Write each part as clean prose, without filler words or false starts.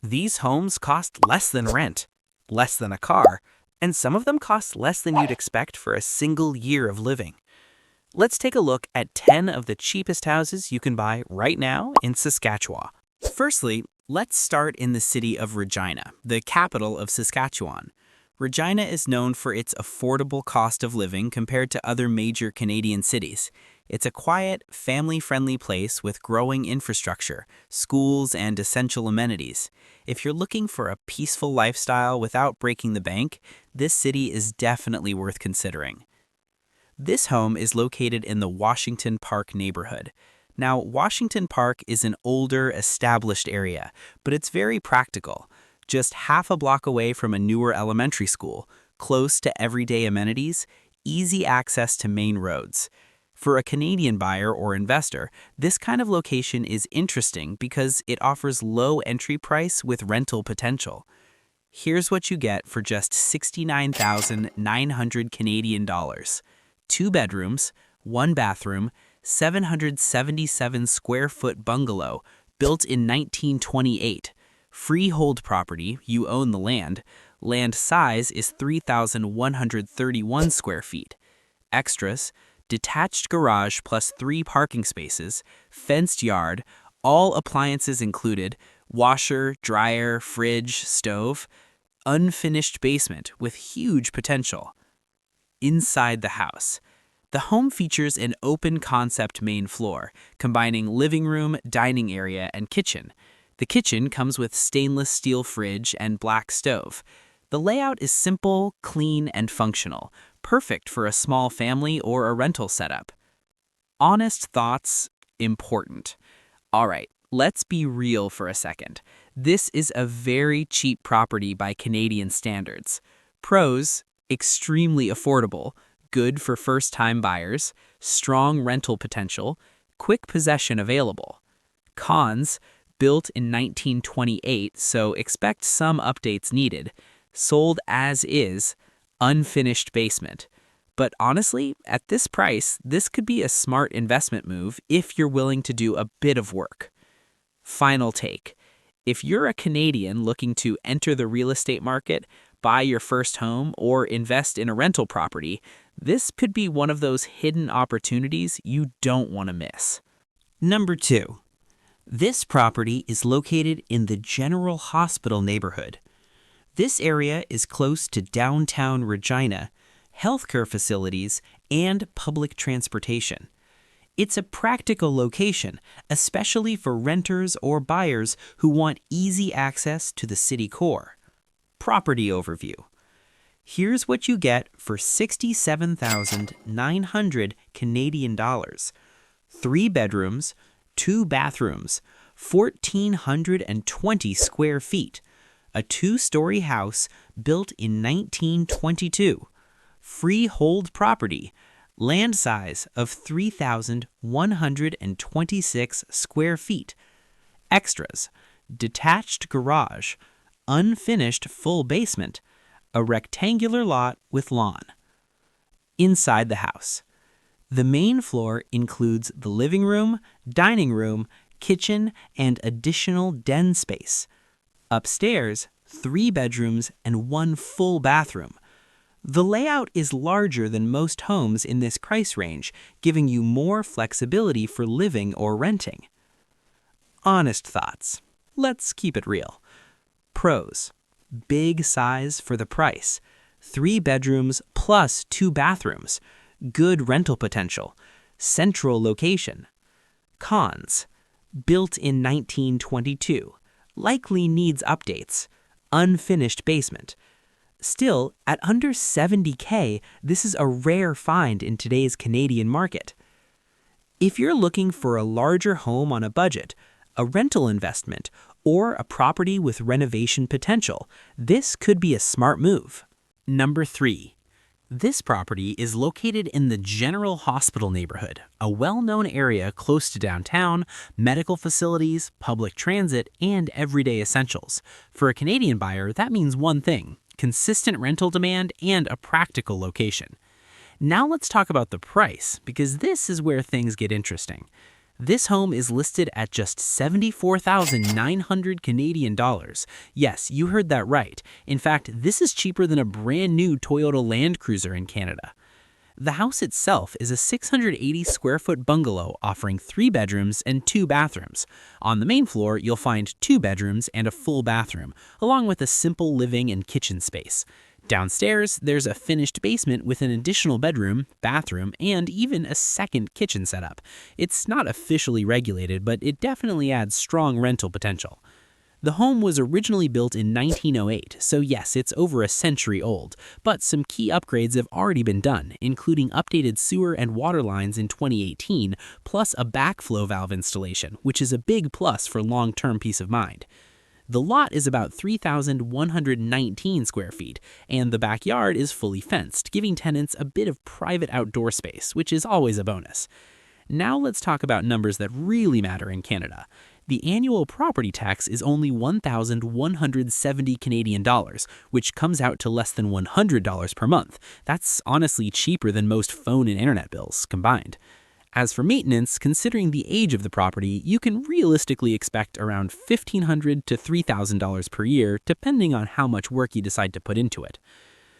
These homes cost less than rent, less than a car, and some of them cost less than you'd expect for a single year of living. Let's take a look at 10 of the cheapest houses you can buy right now in Saskatchewan. Firstly, let's start in the city of Regina, the capital of Saskatchewan. Regina is known for its affordable cost of living compared to other major Canadian cities. It's a quiet, family-friendly place with growing infrastructure, schools, and essential amenities. If you're looking for a peaceful lifestyle without breaking the bank, this city is definitely worth considering. This home is located in the Washington Park neighborhood. Now, Washington Park is an older, established area, but it's very practical. Just half a block away from a newer elementary school, close to everyday amenities, easy access to main roads. For a Canadian buyer or investor, this kind of location is interesting because it offers low entry price with rental potential. Here's what you get for just 69,900 Canadian dollars. 2 bedrooms, 1 bathroom, 777 square foot bungalow, built in 1928. Freehold property, you own the land. Land size is 3,131 square feet. Extras, detached garage plus 3 parking spaces, fenced yard, all appliances included, washer, dryer, fridge, stove, unfinished basement with huge potential. Inside the house. The home features an open concept main floor, combining living room, dining area, and kitchen. The kitchen comes with stainless steel fridge and black stove. The layout is simple, clean, and functional, perfect for a small family or a rental setup. Honest thoughts, important. All right, let's be real for a second. This is a very cheap property by Canadian standards. Pros, extremely affordable, good for first-time buyers, strong rental potential, quick possession available. Cons, built in 1928, so expect some updates needed. Sold as is, unfinished basement. But honestly, at this price, this could be a smart investment move if you're willing to do a bit of work. Final take. If you're a Canadian looking to enter the real estate market, buy your first home, or invest in a rental property, this could be one of those hidden opportunities you don't want to miss. Number 2. This property is located in the General Hospital neighborhood. This area is close to downtown Regina, healthcare facilities, and public transportation. It's a practical location, especially for renters or buyers who want easy access to the city core. Property overview. Here's what you get for 67,900 Canadian dollars. 3 bedrooms, 2 bathrooms, 1,420 square feet, a 2-story house built in 1922, freehold property, land size of 3,126 square feet, extras, detached garage, unfinished full basement, a rectangular lot with lawn. Inside the house. The main floor includes the living room, dining room, kitchen, and additional den space. Upstairs, 3 bedrooms and 1 full bathroom. The layout is larger than most homes in this price range, giving you more flexibility for living or renting. Honest thoughts. Let's keep it real. Pros. Big size for the price. 3 bedrooms plus 2 bathrooms. Good rental potential. Central location. Cons. Built in 1922. Likely needs updates. Unfinished basement. Still, at under $70,000, this is a rare find in today's Canadian market. If you're looking for a larger home on a budget, a rental investment, or a property with renovation potential, this could be a smart move. Number 3. This property is located in the General Hospital neighborhood, a well-known area close to downtown, medical facilities, public transit, and everyday essentials. For a Canadian buyer, that means one thing: consistent rental demand and a practical location. Now let's talk about the price, because this is where things get interesting. This home is listed at just 74,900 Canadian dollars. Yes, you heard that right. In fact, this is cheaper than a brand new Toyota Land Cruiser in Canada. The house itself is a 680 square foot bungalow offering 3 bedrooms and 2 bathrooms. On the main floor, you'll find 2 bedrooms and a full bathroom, along with a simple living and kitchen space. Downstairs, there's a finished basement with an additional bedroom, bathroom, and even a second kitchen setup. It's not officially regulated, but it definitely adds strong rental potential. The home was originally built in 1908, so yes, it's over a century old, but some key upgrades have already been done, including updated sewer and water lines in 2018, plus a backflow valve installation, which is a big plus for long-term peace of mind. The lot is about 3,119 square feet, and the backyard is fully fenced, giving tenants a bit of private outdoor space, which is always a bonus. Now let's talk about numbers that really matter in Canada. The annual property tax is only 1,170 Canadian dollars, which comes out to less than $100 per month. That's honestly cheaper than most phone and internet bills combined. As for maintenance, considering the age of the property, you can realistically expect around $1,500 to $3,000 per year, depending on how much work you decide to put into it.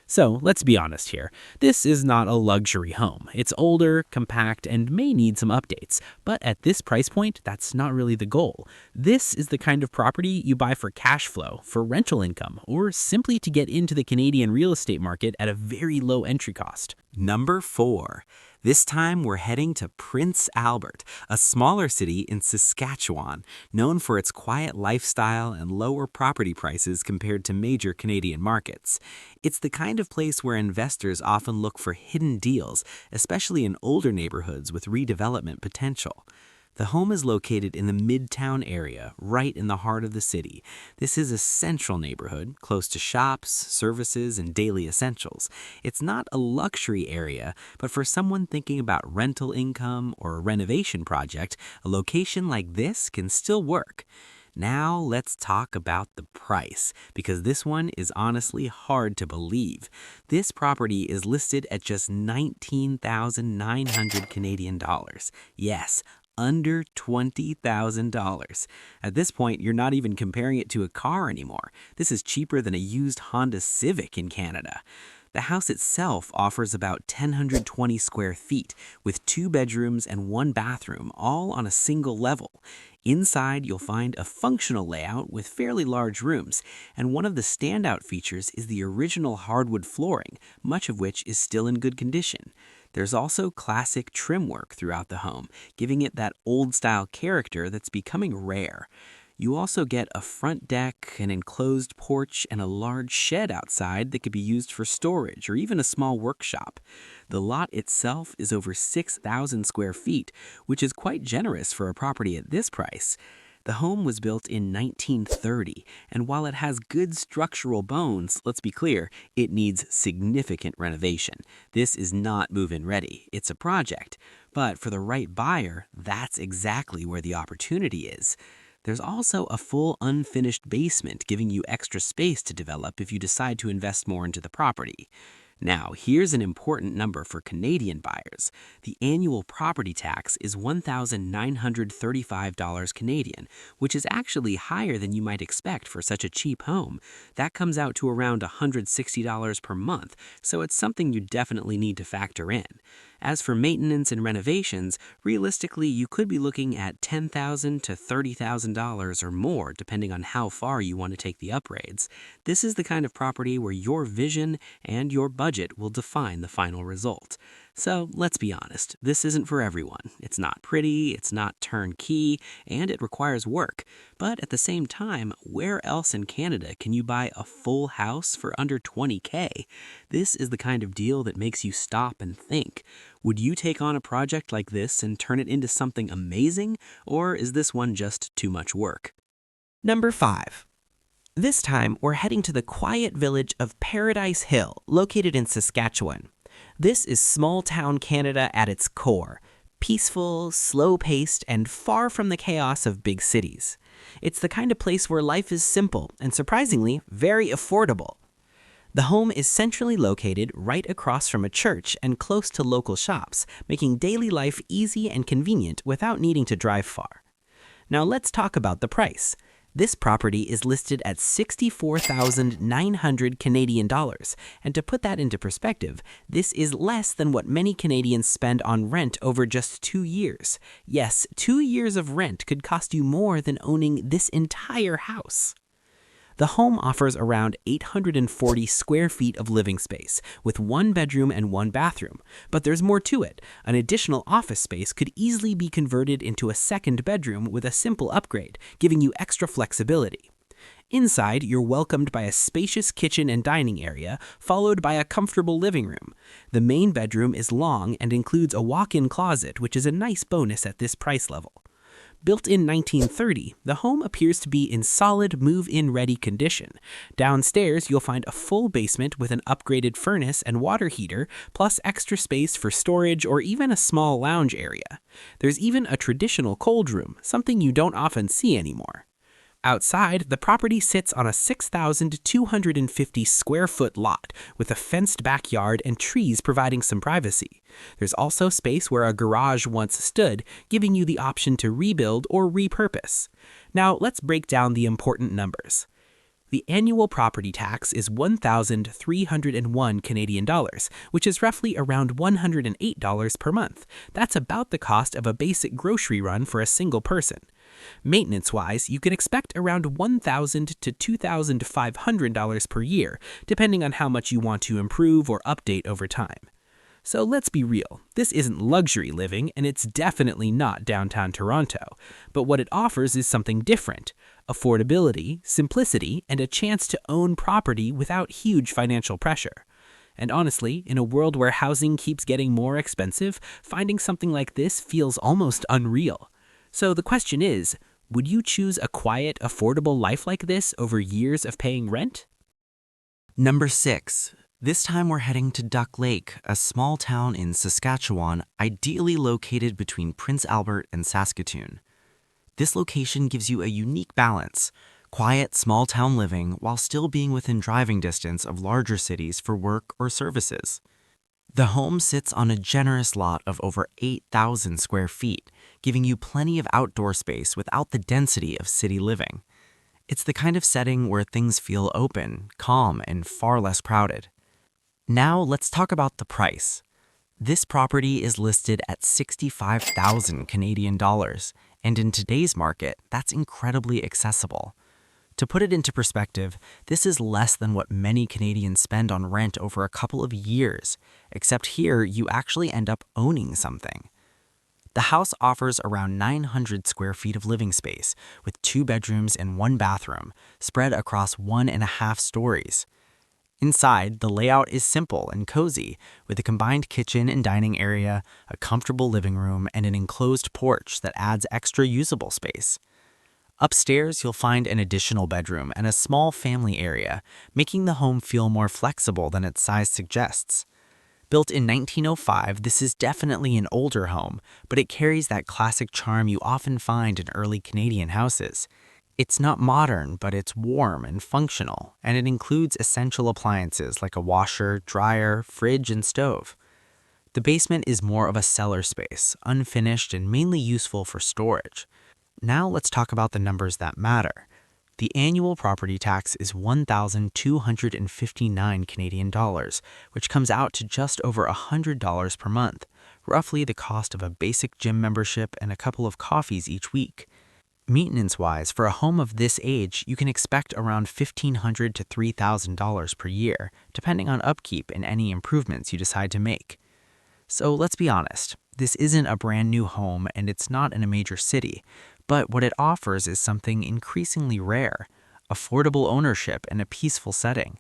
So let's be honest here. This is not a luxury home. It's older, compact, and may need some updates. But at this price point, that's not really the goal. This is the kind of property you buy for cash flow, for rental income, or simply to get into the Canadian real estate market at a very low entry cost. Number 4. This time we're heading to Prince Albert, a smaller city in Saskatchewan, known for its quiet lifestyle and lower property prices compared to major Canadian markets. It's the kind of place where investors often look for hidden deals, especially in older neighborhoods with redevelopment potential. The home is located in the Midtown area, right in the heart of the city. This is a central neighborhood, close to shops, services, and daily essentials. It's not a luxury area, but for someone thinking about rental income or a renovation project, a location like this can still work. Now let's talk about the price, because this one is honestly hard to believe. This property is listed at just 19,900 Canadian dollars. Yes, under $20,000. At this point, you're not even comparing it to a car anymore. This is cheaper than a used Honda Civic in Canada. The house itself offers about 1,020 square feet, with 2 bedrooms and 1 bathroom, all on a single level. Inside, you'll find a functional layout with fairly large rooms, and one of the standout features is the original hardwood flooring, much of which is still in good condition. There's also classic trim work throughout the home, giving it that old-style character that's becoming rare. You also get a front deck, an enclosed porch, and a large shed outside that could be used for storage or even a small workshop. The lot itself is over 6,000 square feet, which is quite generous for a property at this price. The home was built in 1930, and while it has good structural bones, let's be clear, it needs significant renovation. This is not move-in ready. It's a project. But for the right buyer, that's exactly where the opportunity is. There's also a full unfinished basement giving you extra space to develop if you decide to invest more into the property. Now, here's an important number for Canadian buyers. The annual property tax is $1,935 Canadian, which is actually higher than you might expect for such a cheap home. That comes out to around $160 per month, so it's something you definitely need to factor in. As for maintenance and renovations, realistically, you could be looking at $10,000 to $30,000 or more, depending on how far you want to take the upgrades. This is the kind of property where your vision and your budget will define the final result. So let's be honest, this isn't for everyone. It's not pretty, it's not turnkey, and it requires work. But at the same time, where else in Canada can you buy a full house for under $20,000? This is the kind of deal that makes you stop and think. Would you take on a project like this and turn it into something amazing, or is this one just too much work? Number 5. This time, we're heading to the quiet village of Paradise Hill, located in Saskatchewan. This is small-town Canada at its core, peaceful, slow-paced, and far from the chaos of big cities. It's the kind of place where life is simple and, surprisingly, very affordable. The home is centrally located right across from a church and close to local shops, making daily life easy and convenient without needing to drive far. Now let's talk about the price. This property is listed at 64,900 Canadian dollars, and to put that into perspective, this is less than what many Canadians spend on rent over just 2 years. Yes, 2 years of rent could cost you more than owning this entire house. The home offers around 840 square feet of living space, with 1 bedroom and 1 bathroom. But there's more to it. An additional office space could easily be converted into a 2nd bedroom with a simple upgrade, giving you extra flexibility. Inside, you're welcomed by a spacious kitchen and dining area, followed by a comfortable living room. The main bedroom is long and includes a walk-in closet, which is a nice bonus at this price level. Built in 1930, the home appears to be in solid move-in ready condition. Downstairs, you'll find a full basement with an upgraded furnace and water heater, plus extra space for storage or even a small lounge area. There's even a traditional cold room, something you don't often see anymore. Outside, the property sits on a 6,250 square foot lot with a fenced backyard and trees providing some privacy. There's also space where a garage once stood, giving you the option to rebuild or repurpose. Now, let's break down the important numbers. The annual property tax is 1,301 Canadian dollars, which is roughly around $108 per month. That's about the cost of a basic grocery run for a single person. Maintenance-wise, you can expect around $1,000 to $2,500 per year, depending on how much you want to improve or update over time. So let's be real, this isn't luxury living, and it's definitely not downtown Toronto. But what it offers is something different: affordability, simplicity, and a chance to own property without huge financial pressure. And honestly, in a world where housing keeps getting more expensive, finding something like this feels almost unreal. So the question is, would you choose a quiet, affordable life like this over years of paying rent? Number 6. This time we're heading to Duck Lake, a small town in Saskatchewan, ideally located between Prince Albert and Saskatoon. This location gives you a unique balance: quiet, small-town living while still being within driving distance of larger cities for work or services. The home sits on a generous lot of over 8,000 square feet, giving you plenty of outdoor space without the density of city living. It's the kind of setting where things feel open, calm, and far less crowded. Now let's talk about the price. This property is listed at 65,000 Canadian dollars, and in today's market, that's incredibly accessible. To put it into perspective, this is less than what many Canadians spend on rent over a couple of years, except here you actually end up owning something. The house offers around 900 square feet of living space, with 2 bedrooms and 1 bathroom, spread across 1.5 stories. Inside, the layout is simple and cozy, with a combined kitchen and dining area, a comfortable living room, and an enclosed porch that adds extra usable space. Upstairs, you'll find an additional bedroom and a small family area, making the home feel more flexible than its size suggests. Built in 1905, this is definitely an older home, but it carries that classic charm you often find in early Canadian houses. It's not modern, but it's warm and functional, and it includes essential appliances like a washer, dryer, fridge, and stove. The basement is more of a cellar space, unfinished and mainly useful for storage. Now let's talk about the numbers that matter. The annual property tax is 1,259 Canadian dollars, which comes out to just over $100 per month, roughly the cost of a basic gym membership and a couple of coffees each week. Maintenance-wise, for a home of this age, you can expect around $1,500 to $3,000 per year, depending on upkeep and any improvements you decide to make. So let's be honest, this isn't a brand new home and it's not in a major city, but what it offers is something increasingly rare: affordable ownership and a peaceful setting.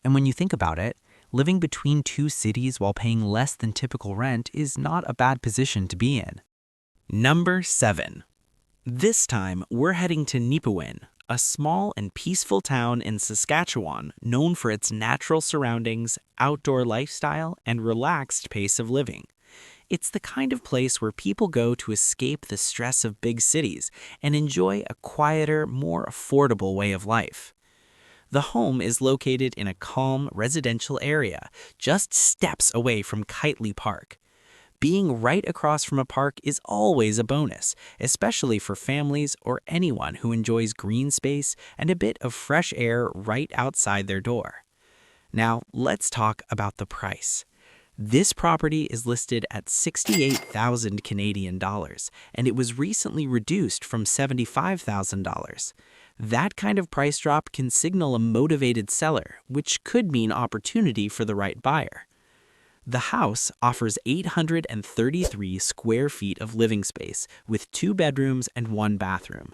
And when you think about it, living between 2 cities while paying less than typical rent is not a bad position to be in. Number 7. This time, we're heading to Nipawin, a small and peaceful town in Saskatchewan known for its natural surroundings, outdoor lifestyle, and relaxed pace of living. It's the kind of place where people go to escape the stress of big cities and enjoy a quieter, more affordable way of life. The home is located in a calm residential area, just steps away from Kitely Park. Being right across from a park is always a bonus, especially for families or anyone who enjoys green space and a bit of fresh air right outside their door. Now, let's talk about the price. This property is listed at 68,000 Canadian dollars, and it was recently reduced from $75,000. That kind of price drop can signal a motivated seller, which could mean opportunity for the right buyer. The house offers 833 square feet of living space with 2 bedrooms and 1 bathroom.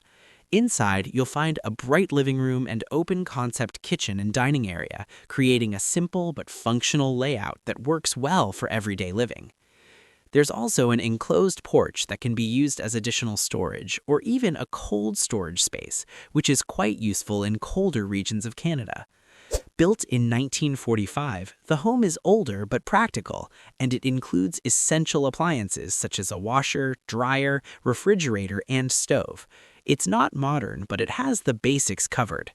Inside, you'll find a bright living room and open-concept kitchen and dining area, creating a simple but functional layout that works well for everyday living. There's also an enclosed porch that can be used as additional storage or even a cold storage space, which is quite useful in colder regions of Canada. Built in 1945, the home is older but practical, and it includes essential appliances such as a washer, dryer, refrigerator, and stove. It's not modern, but it has the basics covered.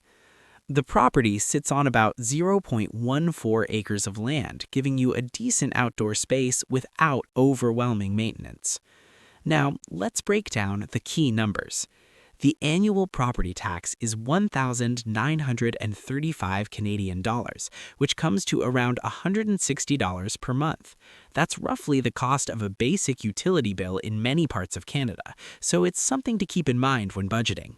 The property sits on about 0.14 acres of land, giving you a decent outdoor space without overwhelming maintenance. Now, let's break down the key numbers. The annual property tax is 1,935 Canadian dollars, which comes to around $160 per month. That's roughly the cost of a basic utility bill in many parts of Canada, so it's something to keep in mind when budgeting.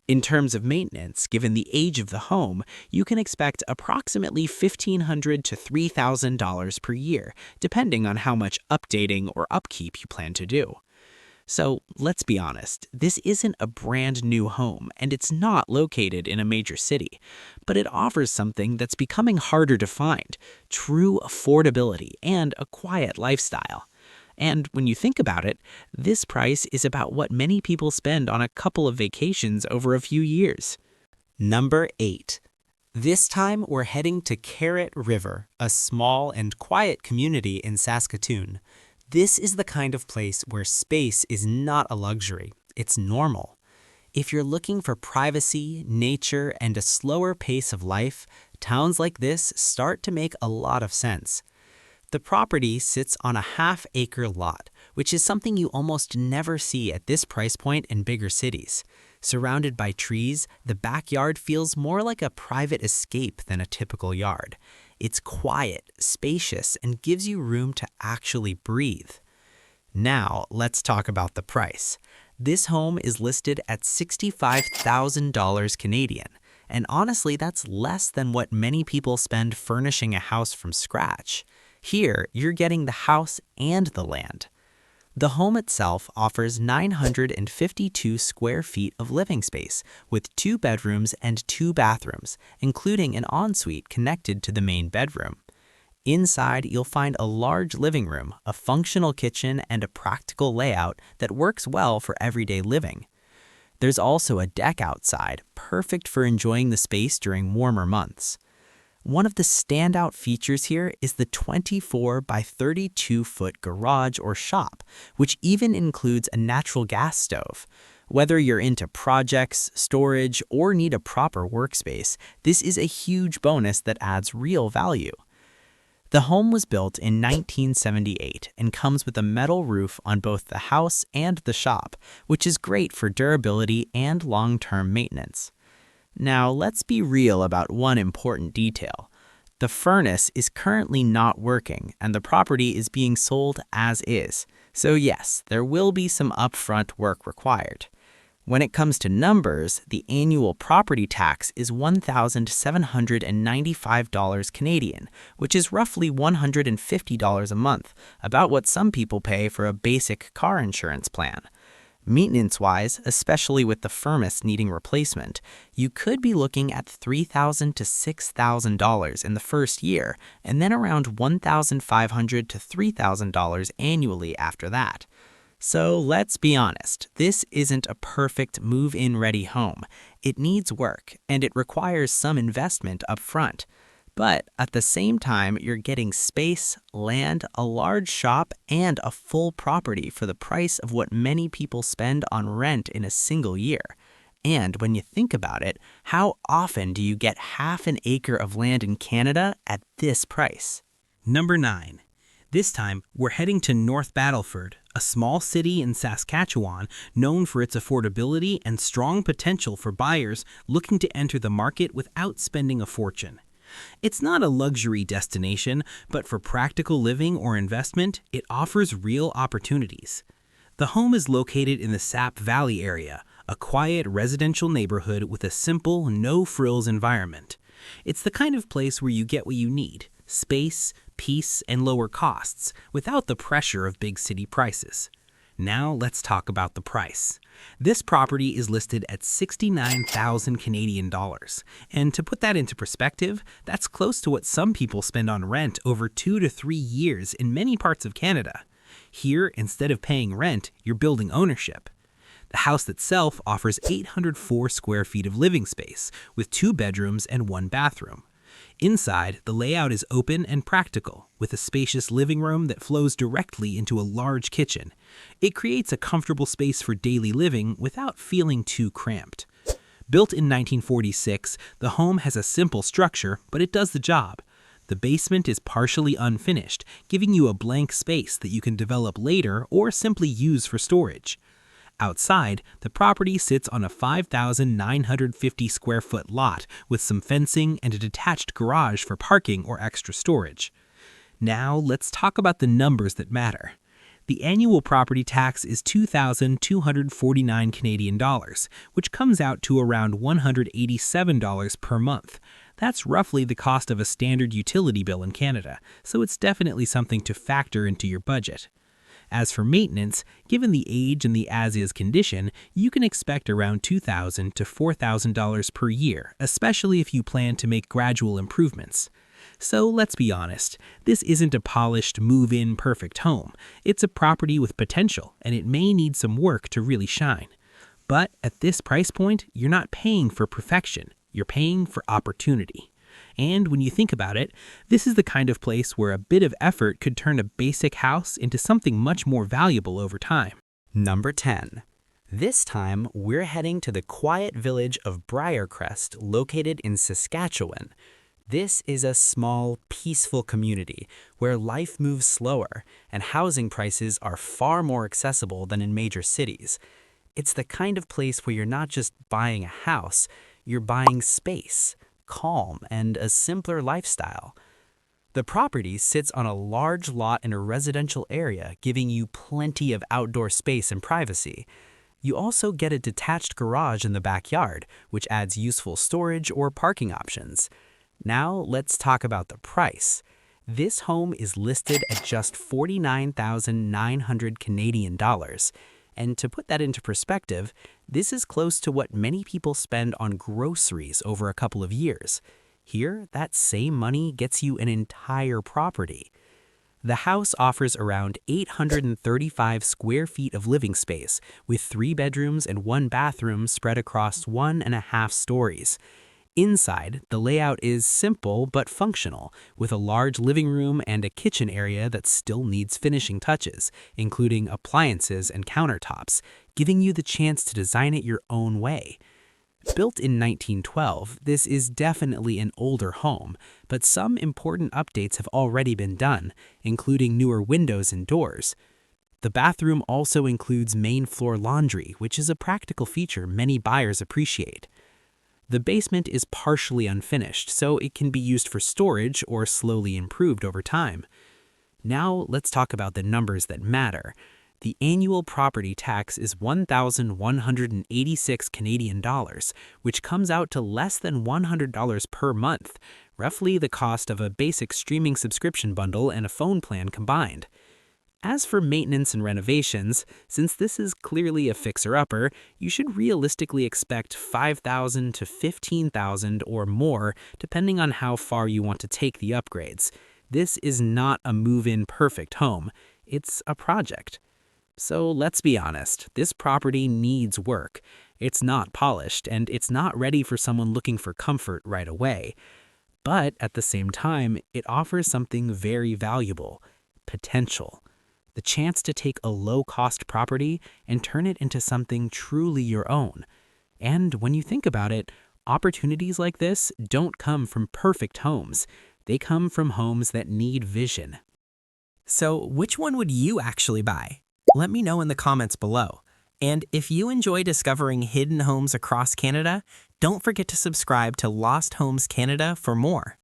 In terms of maintenance, given the age of the home, you can expect approximately $1,500 to $3,000 per year, depending on how much updating or upkeep you plan to do. So let's be honest, this isn't a brand new home and it's not located in a major city, but it offers something that's becoming harder to find, true affordability and a quiet lifestyle. And when you think about it, this price is about what many people spend on a couple of vacations over a few years. Number 8. This time we're heading to Carrot River, a small and quiet community in Saskatchewan. This is the kind of place where space is not a luxury, it's normal. If you're looking for privacy, nature, and a slower pace of life, towns like this start to make a lot of sense. The property sits on a half-acre lot, which is something you almost never see at this price point in bigger cities. Surrounded by trees, the backyard feels more like a private escape than a typical yard. It's quiet, spacious, and gives you room to actually breathe. Now, let's talk about the price. This home is listed at $65,000 Canadian, and honestly, that's less than what many people spend furnishing a house from scratch. Here, you're getting the house and the land. The home itself offers 952 square feet of living space with 2 bedrooms and 2 bathrooms, including an ensuite connected to the main bedroom. Inside, you'll find a large living room, a functional kitchen, and a practical layout that works well for everyday living. There's also a deck outside, perfect for enjoying the space during warmer months. One of the standout features here is the 24 by 32 foot garage or shop, which even includes a natural gas stove. Whether you're into projects, storage, or need a proper workspace, this is a huge bonus that adds real value. The home was built in 1978 and comes with a metal roof on both the house and the shop, which is great for durability and long-term maintenance. Now, let's be real about one important detail. The furnace is currently not working, and the property is being sold as is. So yes, there will be some upfront work required. When it comes to numbers, the annual property tax is $1,795 Canadian, which is roughly $150 a month, about what some people pay for a basic car insurance plan. Maintenance-wise, especially with the furnace needing replacement, you could be looking at $3,000 to $6,000 in the first year, and then around $1,500 to $3,000 annually after that. So let's be honest, this isn't a perfect move-in ready home. It needs work, and it requires some investment up front. But at the same time, you're getting space, land, a large shop, and a full property for the price of what many people spend on rent in a single year. And when you think about it, how often do you get half an acre of land in Canada at this price? Number 9. This time, we're heading to North Battleford, a small city in Saskatchewan known for its affordability and strong potential for buyers looking to enter the market without spending a fortune. It's not a luxury destination, but for practical living or investment, it offers real opportunities. The home is located in the Sap Valley area, a quiet residential neighborhood with a simple, no-frills environment. It's the kind of place where you get what you need: space, peace, and lower costs, without the pressure of big city prices. Now let's talk about the price. This property is listed at 69,000 Canadian dollars, and to put that into perspective, that's close to what some people spend on rent over 2 to 3 years in many parts of Canada. Here, instead of paying rent, you're building ownership. The house itself offers 804 square feet of living space, with 2 bedrooms and 1 bathroom. Inside, the layout is open and practical, with a spacious living room that flows directly into a large kitchen. It creates a comfortable space for daily living without feeling too cramped. Built in 1946, the home has a simple structure, but it does the job. The basement is partially unfinished, giving you a blank space that you can develop later or simply use for storage. Outside, the property sits on a 5,950 square foot lot with some fencing and a detached garage for parking or extra storage. Now let's talk about the numbers that matter. The annual property tax is 2,249 Canadian dollars, which comes out to around $187 per month. That's roughly the cost of a standard utility bill in Canada, so it's definitely something to factor into your budget. As for maintenance, given the age and the as-is condition, you can expect around $2,000 to $4,000 per year, especially if you plan to make gradual improvements. So let's be honest, this isn't a polished, move-in perfect home. It's a property with potential, and it may need some work to really shine. But at this price point, you're not paying for perfection, you're paying for opportunity. And when you think about it, this is the kind of place where a bit of effort could turn a basic house into something much more valuable over time. Number 10. This time, we're heading to the quiet village of Briarcrest, located in Saskatchewan. This is a small, peaceful community where life moves slower and housing prices are far more accessible than in major cities. It's the kind of place where you're not just buying a house, you're buying space, calm, and a simpler lifestyle. The property sits on a large lot in a residential area, giving you plenty of outdoor space and privacy. You also get a detached garage in the backyard, which adds useful storage or parking options. Now let's talk about the price. This home is listed at just 49,900 Canadian dollars. And to put that into perspective, this is close to what many people spend on groceries over a couple of years. Here, that same money gets you an entire property. The house offers around 835 square feet of living space, with 3 bedrooms and 1 bathroom spread across 1.5 stories. Inside, the layout is simple but functional, with a large living room and a kitchen area that still needs finishing touches, including appliances and countertops, giving you the chance to design it your own way. Built in 1912, this is definitely an older home, but some important updates have already been done, including newer windows and doors. The bathroom also includes main floor laundry, which is a practical feature many buyers appreciate. The basement is partially unfinished, so it can be used for storage or slowly improved over time. Now let's talk about the numbers that matter. The annual property tax is 1,186 Canadian dollars, which comes out to less than $100 per month, roughly the cost of a basic streaming subscription bundle and a phone plan combined. As for maintenance and renovations, since this is clearly a fixer-upper, you should realistically expect $5,000 to $15,000 or more, depending on how far you want to take the upgrades. This is not a move-in perfect home. It's a project. So let's be honest, this property needs work. It's not polished, and it's not ready for someone looking for comfort right away. But at the same time, it offers something very valuable: potential. The chance to take a low-cost property and turn it into something truly your own. And when you think about it, opportunities like this don't come from perfect homes. They come from homes that need vision. So, which one would you actually buy? Let me know in the comments below. And if you enjoy discovering hidden homes across Canada, don't forget to subscribe to Lost Homes Canada for more.